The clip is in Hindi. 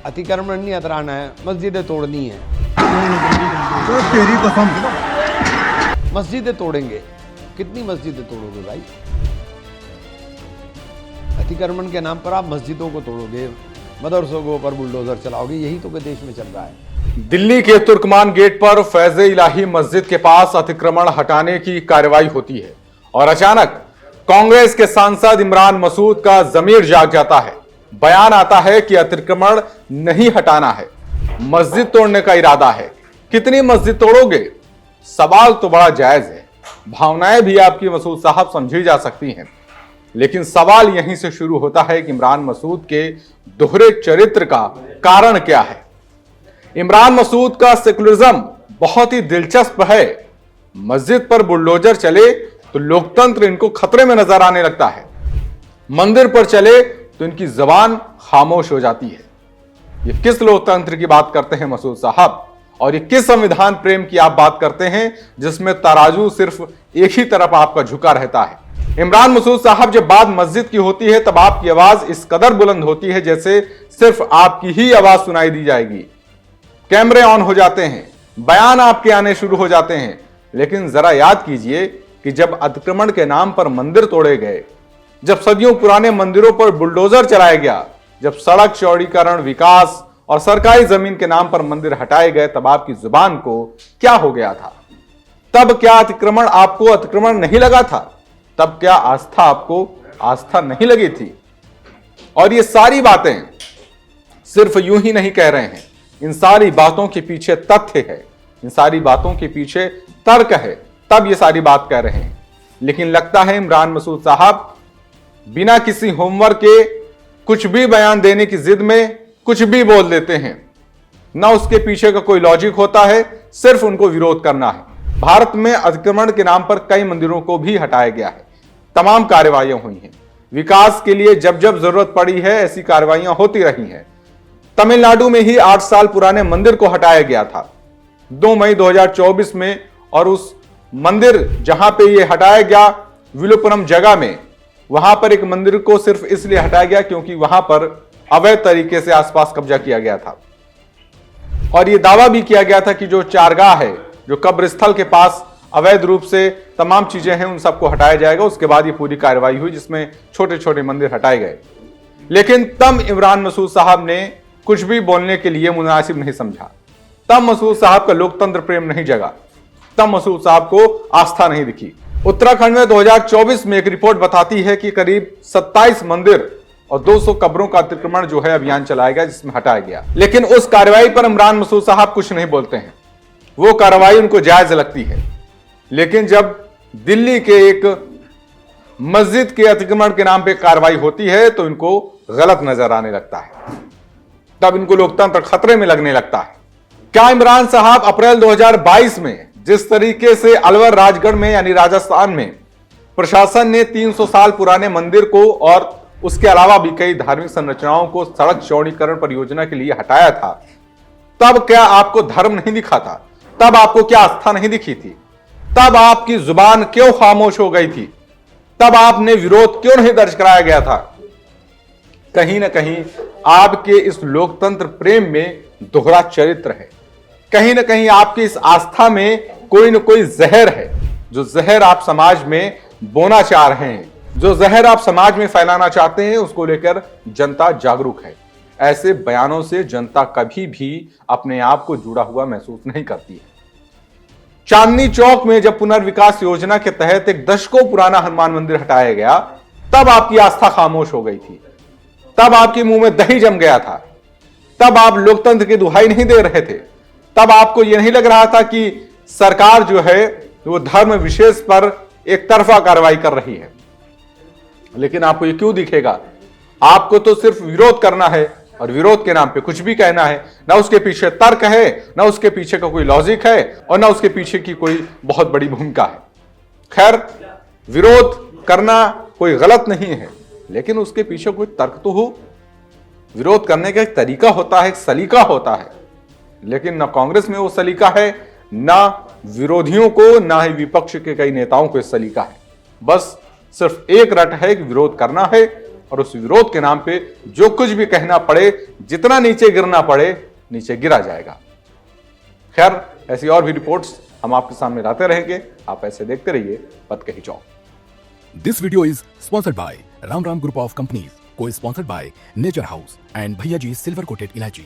अतिक्रमण नहीं हटाना है, मस्जिदें तोड़नी है। तो तेरी कसम। मस्जिदें तोड़ेंगे, कितनी मस्जिदें तोड़ोगे भाई? अतिक्रमण के नाम पर आप मस्जिदों को तोड़ोगे, मदरसों के ऊपर बुलडोजर चलाओगे, यही तो देश में चल रहा है। दिल्ली के तुर्कमान गेट पर फैज़े इलाही मस्जिद के पास अतिक्रमण हटाने की कार्रवाई होती है और अचानक कांग्रेस के सांसद इमरान मसूद का ज़मीर जाग जाता है। बयान आता है कि अतिक्रमण नहीं हटाना है, मस्जिद तोड़ने का इरादा है। कितनी मस्जिद तोड़ोगे? सवाल तो बड़ा जायज है। भावनाएं भी आपकी मसूद साहब समझी जा सकती हैं, लेकिन सवाल यहीं से शुरू होता है कि इमरान मसूद के दोहरे चरित्र का कारण क्या है। इमरान मसूद का सेकुलरिज्म बहुत ही दिलचस्प है। मस्जिद पर बुलडोजर चले तो लोकतंत्र इनको खतरे में नजर आने लगता है, मंदिर पर चले तो इनकी जबान खामोश हो जाती है। ये किस लोकतंत्र की बात करते हैं मसूद साहब, और ये किस संविधान प्रेम की आप बात करते हैं जिसमें तराजू सिर्फ एक ही तरफ आपका झुका रहता है। इमरान मसूद साहब, जब बात मस्जिद की होती है तब आपकी आवाज इस कदर बुलंद होती है जैसे सिर्फ आपकी ही आवाज सुनाई दी जाएगी। कैमरे ऑन हो जाते हैं, बयान आपके आने शुरू हो जाते हैं। लेकिन जरा याद कीजिए कि जब अतिक्रमण के नाम पर मंदिर तोड़े गए, जब सदियों पुराने मंदिरों पर बुलडोजर चलाया गया, जब सड़क चौड़ीकरण, विकास और सरकारी जमीन के नाम पर मंदिर हटाए गए, तब आपकी जुबान को क्या हो गया था? तब क्या अतिक्रमण आपको अतिक्रमण नहीं लगा था? तब क्या आस्था आपको आस्था नहीं लगी थी? और ये सारी बातें सिर्फ यूं ही नहीं कह रहे हैं, इन सारी बातों के पीछे तथ्य है, इन सारी बातों के पीछे तर्क है, तब ये सारी बात कह रहे हैं। लेकिन लगता है इमरान मसूद साहब बिना किसी होमवर्क के कुछ भी बयान देने की जिद में कुछ भी बोल देते हैं। ना उसके पीछे का कोई लॉजिक होता है, सिर्फ उनको विरोध करना है। भारत में अतिक्रमण के नाम पर कई मंदिरों को भी हटाया गया है, तमाम कार्रवाइयां हुई हैं। विकास के लिए जब जब जरूरत पड़ी है ऐसी कार्रवाइयां होती रही हैं। तमिलनाडु में ही 8 साल पुराने मंदिर को हटाया गया था 2 मई 2024 में, और उस मंदिर जहां पे ये हटाया गया विलुपुरम जगह में, वहां पर एक मंदिर को सिर्फ इसलिए हटाया गया क्योंकि वहां पर अवैध तरीके से आसपास कब्जा किया गया था। और यह दावा भी किया गया था कि जो चारगाह है, जो कब्र स्थल के पास अवैध रूप से तमाम चीजें हैं, उन सबको हटाया जाएगा। उसके बाद ये पूरी कार्रवाई हुई जिसमें छोटे छोटे मंदिर हटाए गए। लेकिन तब इमरान मसूद साहब ने कुछ भी बोलने के लिए मुनासिब नहीं समझा। तब मसूद साहब का लोकतंत्र प्रेम नहीं जगा, तब मसूद साहब को आस्था नहीं दिखी। उत्तराखंड में 2024 में एक रिपोर्ट बताती है कि करीब 27 मंदिर और 200 कब्रों का अतिक्रमण जो है अभियान चलाया गया, जिसमें हटाया गया। लेकिन उस कार्रवाई पर इमरान मसूद साहब कुछ नहीं बोलते हैं, वो कार्रवाई उनको जायज लगती है। लेकिन जब दिल्ली के एक मस्जिद के अतिक्रमण के नाम पे कार्रवाई होती है तो इनको गलत नजर आने लगता है, तब इनको लोकतंत्र खतरे में लगने लगता है। क्या इमरान साहब अप्रैल 2022 में जिस तरीके से अलवर राजगढ़ में यानी राजस्थान में प्रशासन ने 300 साल पुराने मंदिर को और उसके अलावा भी कई धार्मिक संरचनाओं को सड़क चौड़ीकरण परियोजना के लिए हटाया था, तब क्या आपको धर्म नहीं दिखा था? तब आपको क्या आस्था नहीं दिखी थी? तब आपकी जुबान क्यों खामोश हो गई थी? तब आपने विरोध क्यों नहीं दर्ज कराया गया था? कहीं ना कहीं आपके इस लोकतंत्र प्रेम में दोहरा चरित्र है। कहीं ना कहीं आपकी इस आस्था में कोई ना कोई जहर है, जो जहर आप समाज में बोना चाह रहे हैं, जो जहर आप समाज में फैलाना चाहते हैं, उसको लेकर जनता जागरूक है। ऐसे बयानों से जनता कभी भी अपने आप को जुड़ा हुआ महसूस नहीं करती है। चांदनी चौक में जब पुनर्विकास योजना के तहत एक दशकों पुराना हनुमान मंदिर हटाया गया, तब आपकी आस्था खामोश हो गई थी, तब आपके मुंह में दही जम गया था, तब आप लोकतंत्र की दुहाई नहीं दे रहे थे, तब आपको यह नहीं लग रहा था कि सरकार जो है वो धर्म विशेष पर एक तरफा कार्रवाई कर रही है। लेकिन आपको ये क्यों दिखेगा? आपको तो सिर्फ विरोध करना है और विरोध के नाम पे कुछ भी कहना है। ना उसके पीछे तर्क है, ना उसके पीछे का कोई लॉजिक है, और ना उसके पीछे की कोई बहुत बड़ी भूमिका है। खैर, विरोध करना कोई गलत नहीं है, लेकिन उसके पीछे कोई तर्क तो हो। विरोध करने का एक तरीका होता है, एक सलीका होता है, लेकिन ना कांग्रेस में वो सलीका है, ना विरोधियों को, ना ही विपक्ष के कई नेताओं को इस सलीका है। बस सिर्फ एक रट है कि विरोध करना है और उस विरोध के नाम पे जो कुछ भी कहना पड़े, जितना नीचे गिरना पड़े, नीचे गिरा जाएगा। खैर, ऐसी और भी रिपोर्ट्स हम आपके सामने लाते रहेंगे। आप ऐसे देखते रहिए पथ कही चौक। This video is sponsored by Ram Ram Group of Companies, co-sponsored by Nature House and Bhaiya Ji Silver Coated Elaichi.